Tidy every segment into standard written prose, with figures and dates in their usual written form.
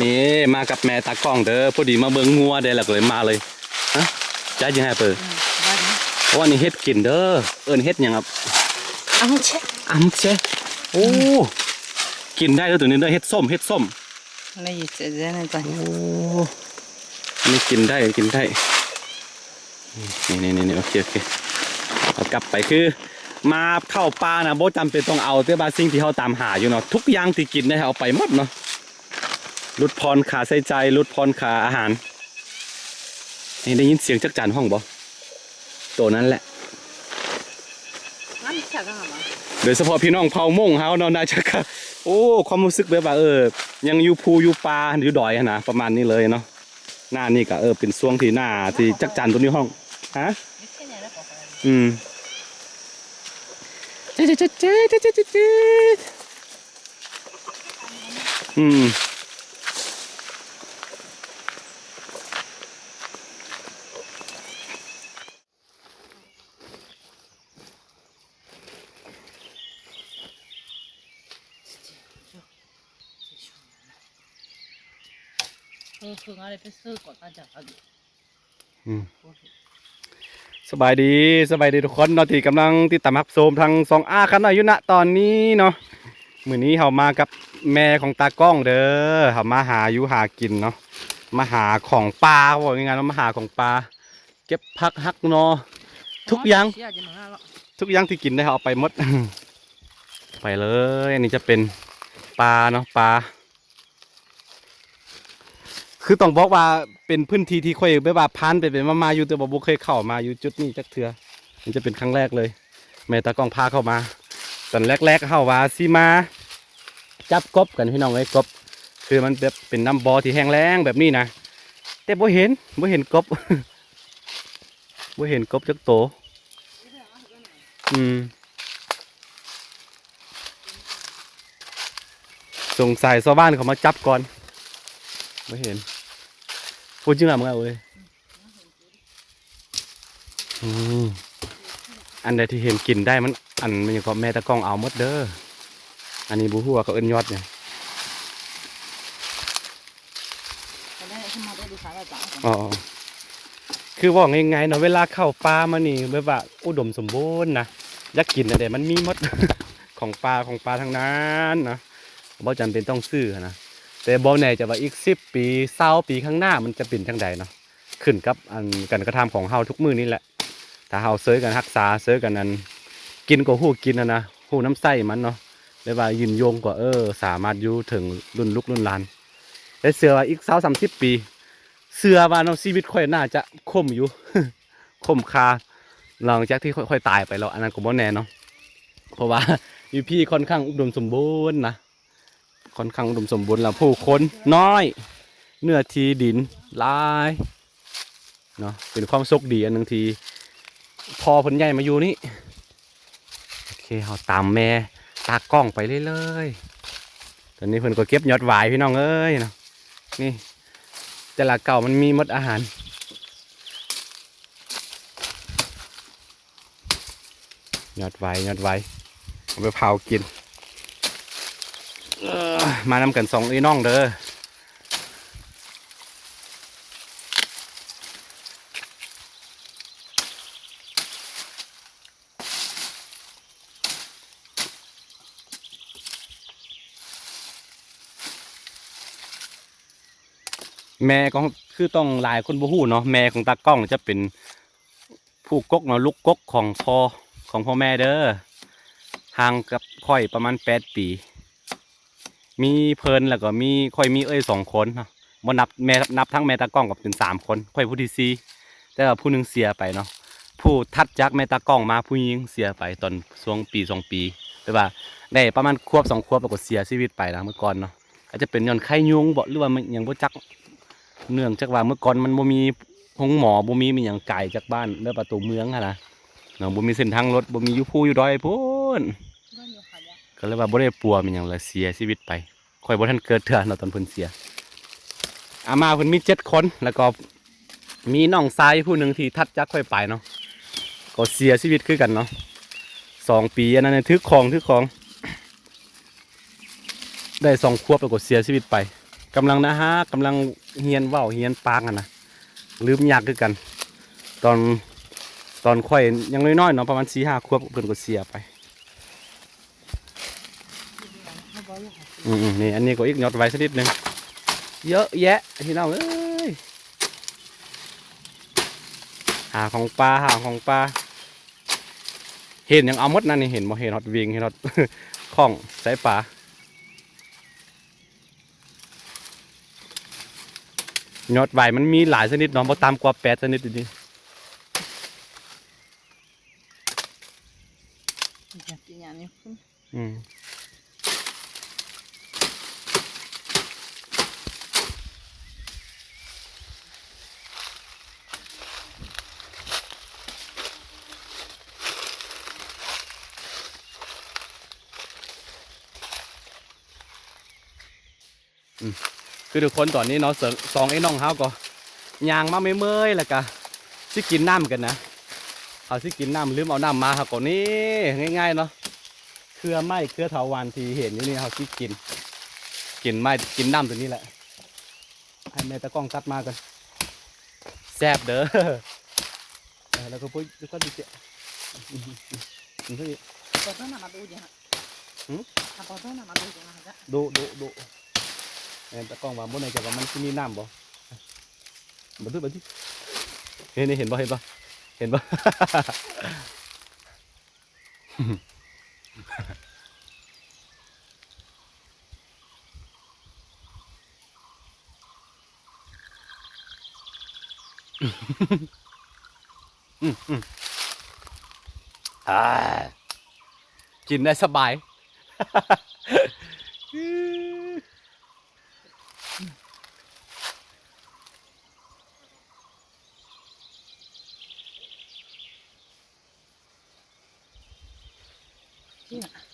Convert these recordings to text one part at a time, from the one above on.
นี่มากับแม่ตากล้องเด้อพอดีมาเบิ่งงัวเด้อแล้วก็เลยมาเลยฮะจ้ายังไงเปิดเพราะว่านี่เฮ็ดกินเด้อเอิ้นเฮ็ดหยังครับอัมเชโอ้กินได้เด้อตัวนี้เด้อเฮ็ดส้ม那一直在那个。โอ้นี่กินได้นี่โอเคเอากลับไปคือมาเข้าป่านะโบจำเป็นต้องเอาแต่บาสิ่งที่เขาตามหาอยู่เนาะทุกอย่างที่กินได้เอาไปหมดเนาะลดพรขาใส่ใจลดพรขาอาหารนี่ได้ยินเสียงจักจั่นห้องบ่ตัวนั้นแหละโดยเฉพาะพี่น้องเผ่ามงเฮาเนาะน่าจะโอ้ความรู้สึกแบบว่ายังอยู่ภูอยู่ป่าอยู่ดอยนะประมาณนี้เลยเนาะหน้านี่ก็เป็นช่วงที่หน้าที่จักจั่นตัวนี้ห้องฮะเจ๊คืออะไรไปซื้อก่อนตาจับอะไรสบายดีทุกคนเนาะที่กำลังติดตามรับชมทาง2Aกันหน่อยอยู่ณตอนนี้เนาะมื้อนี้เขามากับแม่ของตากล้องเด้อเขามาหาอยู่หากินเนาะมาหาของปลาบอกยังไงเนาะมาหาของปลาเก็บผักฮักเนาะทุกอย่างที่กินได้เขาเอาไปหมด ไปเลยอันนี้จะเป็นปลาเนาะปลาคือต้องบอกว่าเป็นพื้นที่ที่ค่อยแบบว่าพันไปมาอยู่แต่บ่เคยเข้ามาอยู่จุดนี้จักเทื่อมันจะเป็นครั้งแรกเลยแม่ตากล้องพาเข้ามาตอนแรกเข้าว่าสิมาจับกบกันพี่น้องไอ้กบคือมันแบบเป็นน้ำบ่อที่แห้งแล้งแบบนี้นะแต่บ่เห็นกบ บ่เห็นกบจักโตสงสัยชาวบ้านเขามาจับก่อนไม่เห็นพูดจริงหรือเปล่าเว้ยอันใดที่เห็นกินได้มันอย่างกับแม่ตะกล้องเอาหมดเด้ออันนี้บูฮัวก็เอิ้นยอดเนี่ยอ๋อคือว่าไงเนาะเวลาเข้าป่ามานี่แบบว่าอุดมสมบูรณ์นะอยากกินอะไรมันมีหมด ของปลาทั้งนั้นนะบ่จำเป็นต้องซื้อนะแต่บ่แน่จะว่าอีก10 ปี20 ปีข้างหน้ามันจะเป็นจังใดเนาะขึ้นกับการกระทำของเฮาทุกมื้อนี่แหละถ้าเฮาเซยกันรักษาเซยกันนั้นกินก็ฮู้กินนะฮู้น้ำไส้มันเนาะได้ว่ายืนยงกว่าสามารถอยู่ถึงรุ่นลูกรุ่นหลานและเชื่อว่าอีก20-30 ปีเชื่อว่าเนาะชีวิตค่อยน่าจะคมอยู่ คมคาหลังจากที่ค่อยตายไปแล้วอันนั้นก็บ่แน่เนาะเพราะว่าอยู่พี่ค่อนข้างอุดมสมบูรณ์นะค่อนข้างอุดมสมบูรณ์แล้วผู้คนน้อยเนื้อที่ดินหลายเนาะเป็นความโชคดีอันนึงทีพอผลใหญ่มาอยู่นี่โอเคเราตามแม่ตากล้องไปเรื่อยๆตอนนี้เพิ่นก็เก็บยอดหวายพี่น้องเอ้ยเนาะนี่แต่ละเก่ามันมีหมดอาหารยอดหวายเอาไปเผากินมานำกัน2น้องเด้อแม่ก็คือต้องหลายคนบ่ฮู้เนาะแม่ของตากล้องจะเป็นผู้กกเนาะลูกกกของพ่อแม่เด้อห่างกับค่อยประมาณ8 ปีมีเพิ่นแล้วก็มีค่อยมี2 คนเนาะบ่นับทั้งแม่ตากล้องกับเป็น3 คนค่อยผู้ที่4แต่ว่าผู้นึงเสียไปเนาะผู้ทัดจากแม่ตากล้องมาผู้หญิงเสียไปตอนช่วงปี2 ปีแต่ว่าได้ประมาณขวบ2 ขวบแล้วก็เสียชีวิตไปนะเมื่อก่อนเนาะอาจจะเป็นย้อนไข้ยุงบ่หรือว่ามันยังบ่จักเนื่องจากว่าเมื่อก่อนมันบ่มีห้องหมอบ่มีหยังไกลจากบ้านเด้อประตูเมืองหั่นน่ะเนาะบ่มีเส้นทางรถบ่มีอยู่ภูอยู่ดอยพู้นก็เลยว่าบ่ได้ปัวมันหยังเลยเสียชีวิตไปค่อยบ่ทันเกิดเทื่อเนาะตอนเพิ่นเสียอามาเพิ่นมี7 คนแล้วก็มีน้องชายผู้หนึ่งที่ทัดจากค่อยไปเนาะก็เสียชีวิตคือกันเนาะ2 ปีอันนั้นถือของได้2 ขวบแล้วก็เสียชีวิตไป กำลังนะฮะกำลังเฮียนว่าวเฮียนปางนะลืมยากคือกัน ตอนตอนค่อยยังน้อยๆเนาะประมาณ4-5 ขวบเพิ่นก็เสียไปนี่อันนี้ก็อีกยอดไว้สักนิดนึงเยอะแยะพี่น้องเอ้ยหาของปลาเห็นยังเอาหมดนั่นนี่เห็นบ่เห็นฮอตวิงเห็นฮอต ของสายปลายอดไว้มันมีหลายชนิดเนาะบ่ต่ำกว่า8ชนิดอยู่ดี อยากกินอย่างนี้คุณ อืมคือทุกคนตอนนี้เนาะสองไอ้น้องเฮาก็ย่างมาเมื่อยๆแล้วก็สิกินน้ำกันนะเอาสิกินน้ำลืมเอาน้ำมาครับก่อนนี่ง่ายๆเนาะเครือไม้เครือเถาวัลย์ที่เห็นอยู่นี่เขาสิกินไม้กินน้ำตัวนี้แหละให้แม่ตะกล้องตัดมากันแซ่บเด้อแล้วก็พูดก็ดีเจ้า Potong nama tu je. Potong nama tu je lah. ดูแม่ตะกล้องว่าบนไหนจะว่ามันสิมีน้ำบ่บันทึกนี่เห็นบ่ อ่ากินได้สบาย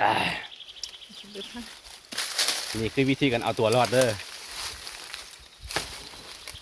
อ่านี่คือวิธีการเอาตัวรอดเด้อ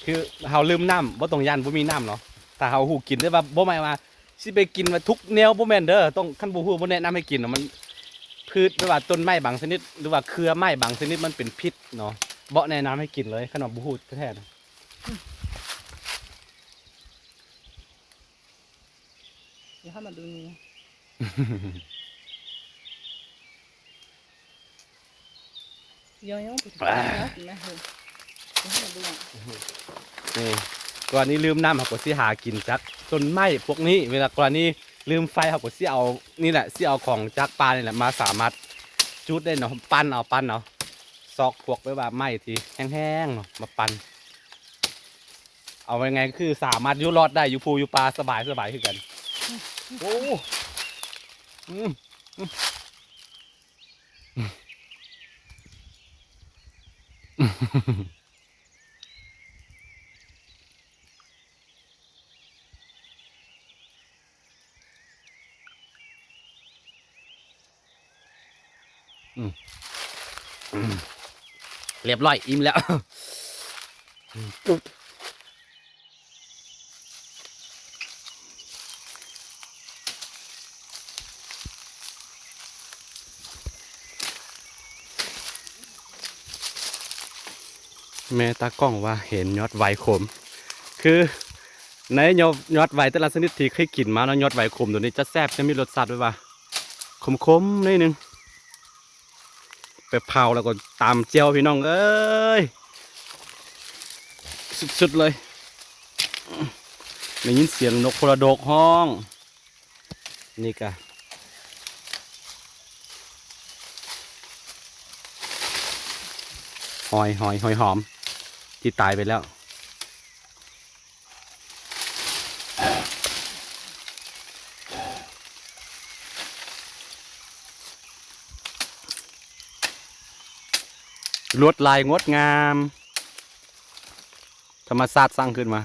คือเฮาลืมน้ำบ่ต้องย่านบ่มีน้ำเนาะถ้าเฮาฮู้กินได้ว่าบ่หมายว่าสิไปกินว่าทุกแนวบ่แม่นเด้อต้องคันบ่ฮู้บ่แนะนำให้กินเนาะมันพืชไม่ว่าต้นไม้บางชนิดหรือว่าเครือไม้บางชนิดมันเป็นพิษเนาะบ่แนะนำให้กินเลยขนมบ่ฮู้แท้ๆนะ Dia kan madu ni. Yang betul. Nah.นี่กรณีลืมน้ำเขาก็สิหากินจากต้นไม้พวกนี้เวลากรณีลืมไฟเขาก็สิเอานี่แหละสิเอาของจากปลานี่แหละมาสามารถจุดได้เนาะปั้นเอาซอกพวกไว้ว่าไม้ที่แห้งๆเนาะมาปั้นเอาไว้ไงคือสามารถอยู่รอดได้อยู่ภูอยู่ปลาสบายคือกันโอ้อืมเรียบร้อยอิ่มแล้วแม่ตากล้องว่าเห็นยอดไวขมคือในยอดไวแต่ละชนิดที่เคยกินมาเนาะยอดไวขมตัวนี้จะแซ่บจะมีรสชาติด้วยว่าขมนิดนึงไปเผาแล้วก็ตามเจียวพี่น้องเอ้ยสุดๆเลยได้ยินเสียงนกโคระโดกห้องนี่กะหอยหอมที่ตายไปแล้วลวดลายงดงามธรรมชาติสร้างขึ้นมา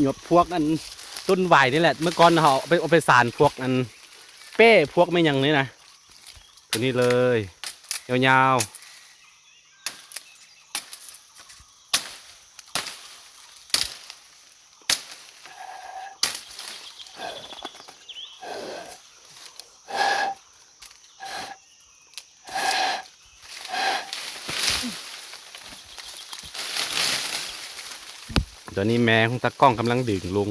หยบพวกนั้นต้นไหวนี่แหละเมื่อก่อนเขาเอาไปสารพวกนั้นเป้พวกไม่ยังนี่นะตัวนี้เลยยาว ตัวนี้แม่ของตากล้องกำลังดึงลง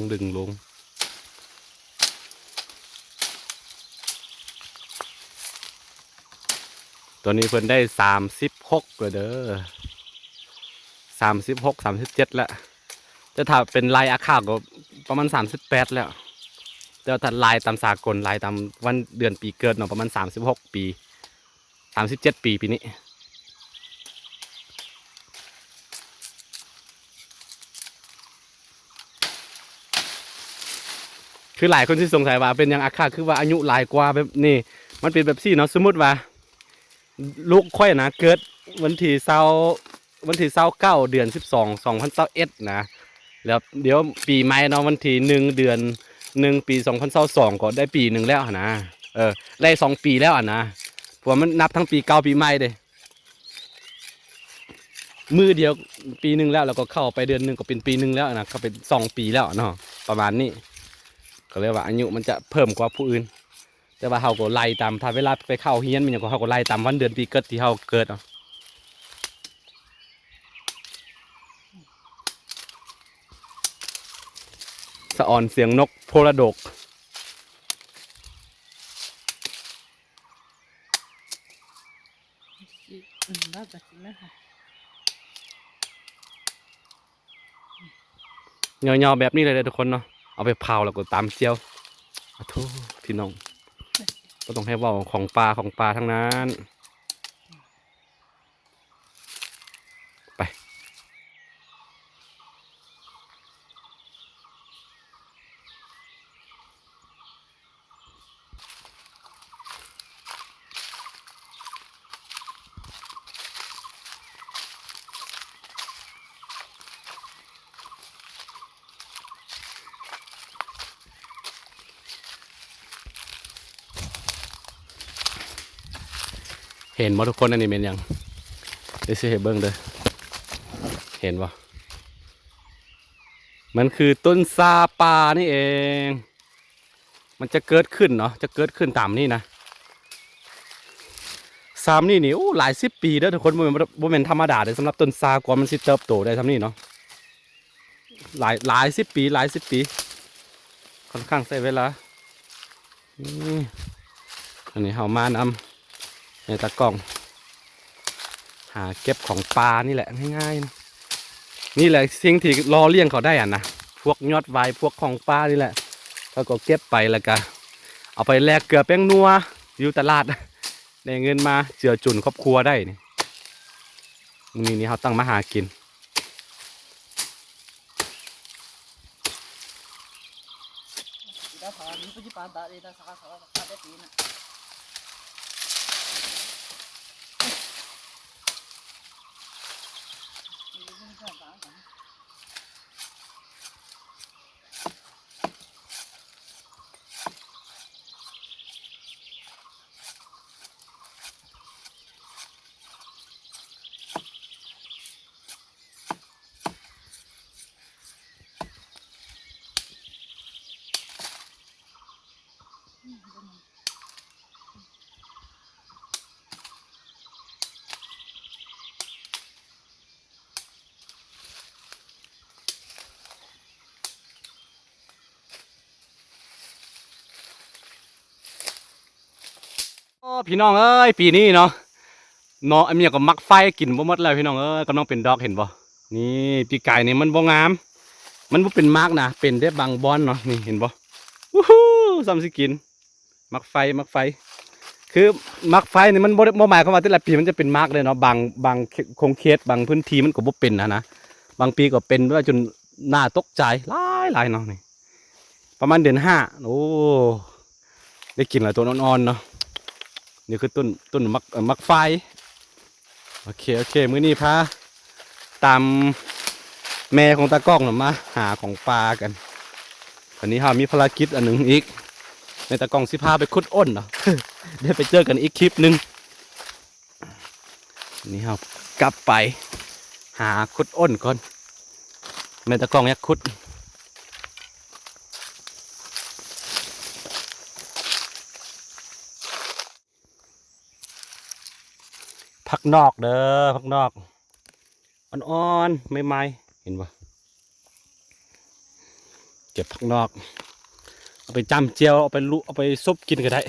ตัวนี้เพิ่นได้36เลยเด้อ36 37แล้วจะถ้าเป็นลายอาคาก็ประมาณ38แล้วแต่ถ้าลายตามสากลลายตามวันเดือนปีเกิดเนาะประมาณ36 ปี37 ปีปีนี้คือหลายคนที่สงสัยว่าเป็นยังอาคาคือว่าอายุหลายกว่าแบบนี่มันเป็นแบบซี่เนาะสมมติว่าลูกค่อยนะเกิดวันที่29เดือน12 2021นะแล้วเดี๋ยวปีใหม่เนาะวันที่1เดือน1ปี2022ก็ได้ปีหนึ่งแล้วนะได้2 ปีแล้วนะเพราะมันนับทั้งปีเก่าปีใหม่เด้มือเดียวปีหนึ่งแล้วก็เข้าไปเดือนหนึ่งก็เป็นปีหนึ่งแล้วนะก็เป็น2 ปีแล้วเนาะประมาณนี้ก็เลยว่าอายุมันจะเพิ่มกว่าผู้อื่นแต่ว่าเขาก็ไล่ตามถ้าเวลาไปเข้าเฮียนมันอย่างก็เขาก็ไล่ตามวันเดือนปีเกิดที่เขาเกิดเนาะสะออนเสียงนกโพระดกน่าจะกินไหมคะเงาๆแบบนี้เลยทุกคนเนาะเอาไปเผาแล้วก็ตามเจียวโอ้โหพี่น้องก็ต้องให้ว่าของปลาทั้งนั้นไปเห็นมั้ทุกคนอันนี้เป็นยังเดี๋ยวสิให้เบิ้งเด้อเห็นปะมันคือต้นซาปานี่เองมันจะเกิดขึ้นเนาะจะเกิดขึ้นตามนี่นะนี่โอ้หลาย10 ปีเด้อทุกคนบ่แม่นธรรมดาเลยสำหรับต้นซากว่ามันสิเติบโตได้ทำนี่เนาะหลาย10 ปีค่อนข้างใช้เวลานี่อันนี้เฮามานำในตะกร้องหาเก็บของปลานี่แหละง่ายๆนะนี่แหละสิ่งที่รอเลี้ยงเขาได้อ่ะนะพวกยอดไวพวกของปลานี่แหละแล้วก็เก็บไปแล้วก็เอาไปแลกเกลือแป้งนัวอยู่ตลาดได้เงินมาเจือจุนครอบครัวได้นี่เขาตั้งมาหากินได้ผ่านนี้ปัจจุบันได้ได้สักสักได้ปีน่ะพี่น้องเอ้ยปีนี้เนาะอันนี้ก็มักไฟกินบ่หมดแล้วพี่น้องเอ้ยก็น้องเป็นดอกเห็นบ่นี่ปีกายนี่มันบ่งามมันบ่เป็นมากนะเป็นได้บางบอนเนาะนี่เห็นบ่วู้ฮู้ซ้ำสิกินมักไฟคือมักไฟนี่มันบ่หมายความว่าแต่ละปีมันจะเป็นมากเลยเนาะบางคงเขตบางพื้นที่มันก็บ่เป็นนะบางปีก็เป็นว่าจนน่าตกใจหลายเนาะนี่ประมาณเดือน5โอ้ได้กินแล้วตัวอ่อนๆเนาะนี่คือต้นมักไฟโอเคมื้อนี้พาตามแม่ของตากล้องมาหาของปลากันวันนี้เรามีภารกิจอันหนึ่งอีกในตากล้องสิพาไปขุดอ้นเนาะ เดี๋ยวไปเจอกันอีกคลิปหนึ่งนี่เรากลับไปหาขุดอ้นก่อนแม่ตากล้องอยากขุดผักนอกเด้อผักนอกอ่อนๆไม่เห็นปะ เก็บผักนอกเอาไปจำเจียวเอาไปลุเอาไปซุปกินก็ได้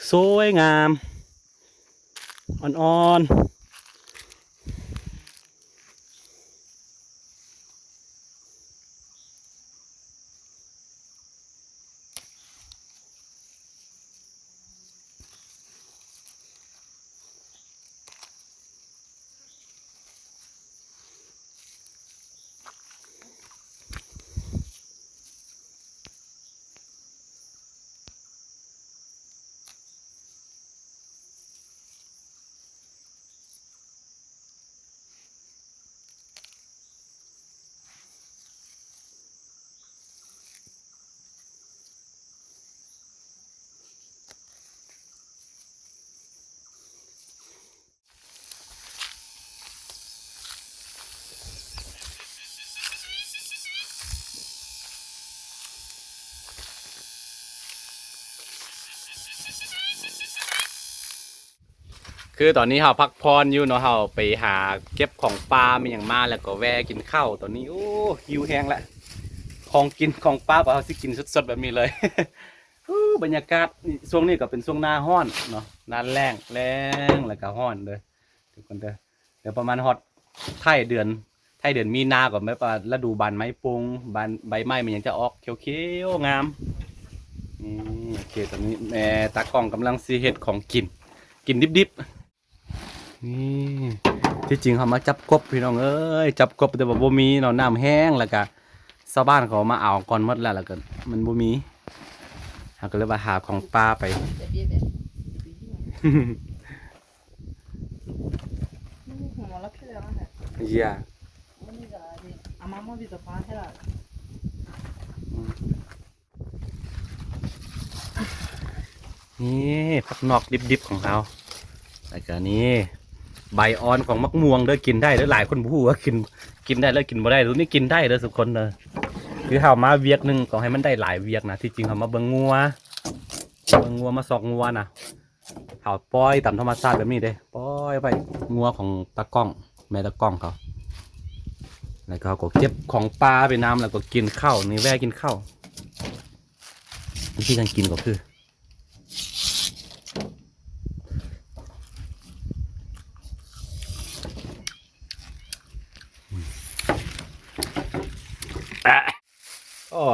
สวยงามอ่อนๆคือตอนนี้เราพักพรอยู่เนาะเราไปหาเก็บของปลามีอย่างมาแล้วก็แวะกินข้าวตอนนี้โอ้หิวแห้งละของกินของปลาก็เราสิกินสดๆแบบนี้เลย บรรยากาศนี่ช่วงนี้ก็เป็นช่วงหน้าร้อนเนาะหน้าแล้งแล้วก็ร้อนเลยทุกคนเด้อเดี๋ยวประมาณฮอดท้ายเดือนมีนาก่อนไหมป่ะฤดูใบไม้ปงใบไม้มันยังจะออกเขียวๆงามนี่โอเคตอนนี้แม่ตากล้องกำลังซีเฮ็ดของกินดิบๆนี่ที่จริงเขามาจับกบพี่น้องเอ้ยจับกบแต่ว่าบ่มีเนาะน้ำแห้งแล้วก็ชาวบ้านเขามาเอาก่อนหมดแล้วก็มันบ่มีเขาก็เลยมาหาของปลาไป 몰라 필요한 해. เยี่ย 언니가 아직 아마모비도 봐해라. นี่ผักนอกดิบๆของเราแล้วก็นี่ใบอ่อนของมะม่วงเด้อกินได้เด้อหลายคนพูดว่ากินได้แล้วกินบ่ได้รู้นี่กินได้เด้อทุกคนเลยคือเขามาเวียกหนึ่งก็ให้มันได้หลายเวียกนะที่จริงเขามาเบิ่งงัวมาสอกงัวนะเขาปล่อยตามธรรมชาติแบบนี้เด้ปล่อยไปงัวของตะก้องแม่ตะก้องเขาแล้วก็เขาก็เก็บของปลาไปน้ำแล้วก็กินข้าวนี่แวะกินข้าววิธีการกินก็คือโอ้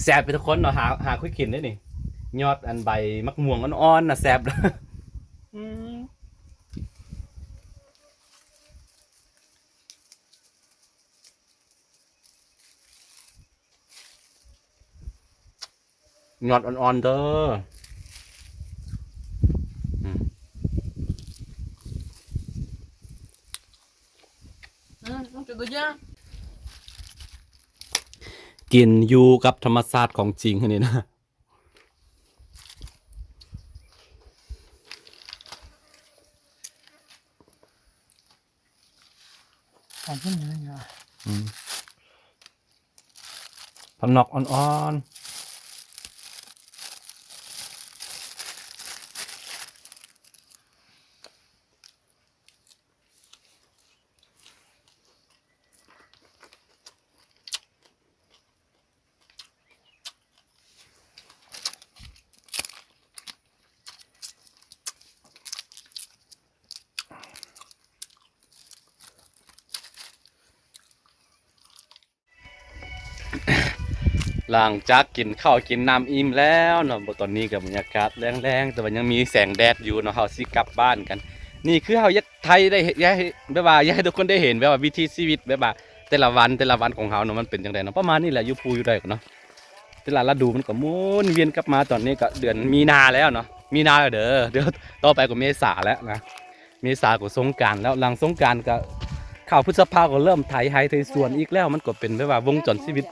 แซ่บไปทุกคนเนาะหาคุยกินได้นี่ยอดอันใบมักม่วงอ่อนๆนะแซ่บเลยยอดอ่อนๆเด้อ 응, 누구냐? กินอยู่กับธรรมชาติของจริงอันนี้นะ 맛있네. ผักนอกอ่อนๆหลังจากกินข้าวกินน้ำอิ่มแล้วเนาะตอนนี้กับบรรยากาศแรงๆแต่ว่ายังมีแสงแดดอยู่เนาะเฮาสิกลับบ้านกัน นี่คือเฮาอยากไทยได้อยากให้แบบว่าอยากให้ทุกคนได้เห็นแบบว่าวิถีชีวิตแบบว่าแต่ละวันของเฮาเนาะมันเป็นจังไดเนาะประมาณนี้แหละอยู่ภูอยู่ได้กันเนาะแต่ละฤดูมันก็หมุนเวียนกลับมาตอนนี้ก็เดือนมีนาแล้วเนาะมีนาแล้วเด้อเดี๋ยวต่อไปก็เมษาแล้วนะเมษาก็สงกรานต์แล้วหลังสงกรานต์ก็เข้าพฤษภาก็เริ่มไถสวนอีกแล้วมันก็เป็นแบบว่าวงจรชีวิต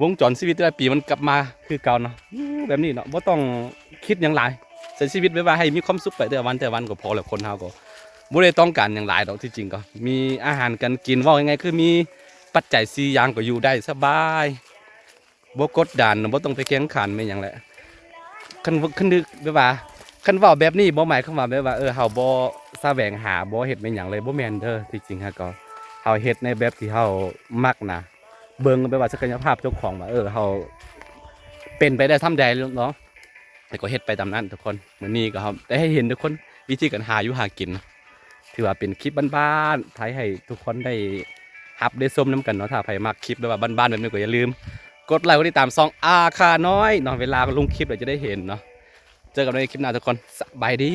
วงจรชีวิตแต่ละปีมันกลับมาคือเก่าเนาะแบบนี้เนาะบ่ต้องคิดหยังหลายใช้ชีวิตแบบว่าให้มีความสุขไปแต่ละวันก็พอแล้วคนเฮาก็บ่ได้ต้องการหยังหลายดอกที่จริงก็มีอาหารการกินว่ายังไงคือมีปัจจัย4อย่างก็อยู่ได้สบาย บ่กดดันบ่ต้องไปแข่งขันแม่นหยังแหละคันนึกแบบว่าคันเว้าแบบนี้บ่หมายความว่าแบบว่าเฮาบ่แสวงหาบ่เฮ็ดแม่นหยังเลยบ่แม่นเด้อที่จริงฮะก็เฮาเฮ็ดในแบบที่เฮามักนะเบิ่งแบบว่าศักยภาพเจ้าของว่าเฮาเป็นไปได้ทำใดเนาะแต่ก็เฮ็ดไปตามนั้นทุกคนมื้อนี้ก็ครับได้ให้เห็นทุกคนวิธีการหาอยู่หากินถือว่าเป็นคลิปบ้านๆถ่ายให้ทุกคนได้รับได้ชมนํกันเนาะถ้าใครมักคลิปแบบว่าบ้านๆแบบนี้ก็อย่าลืมกดไลค์กดติดตามช่องอาคาน้อยเนาะเวลาลงคลิปเราจะได้เห็นเนาะเจอกันในคลิปหน้าทุกคนสบายดี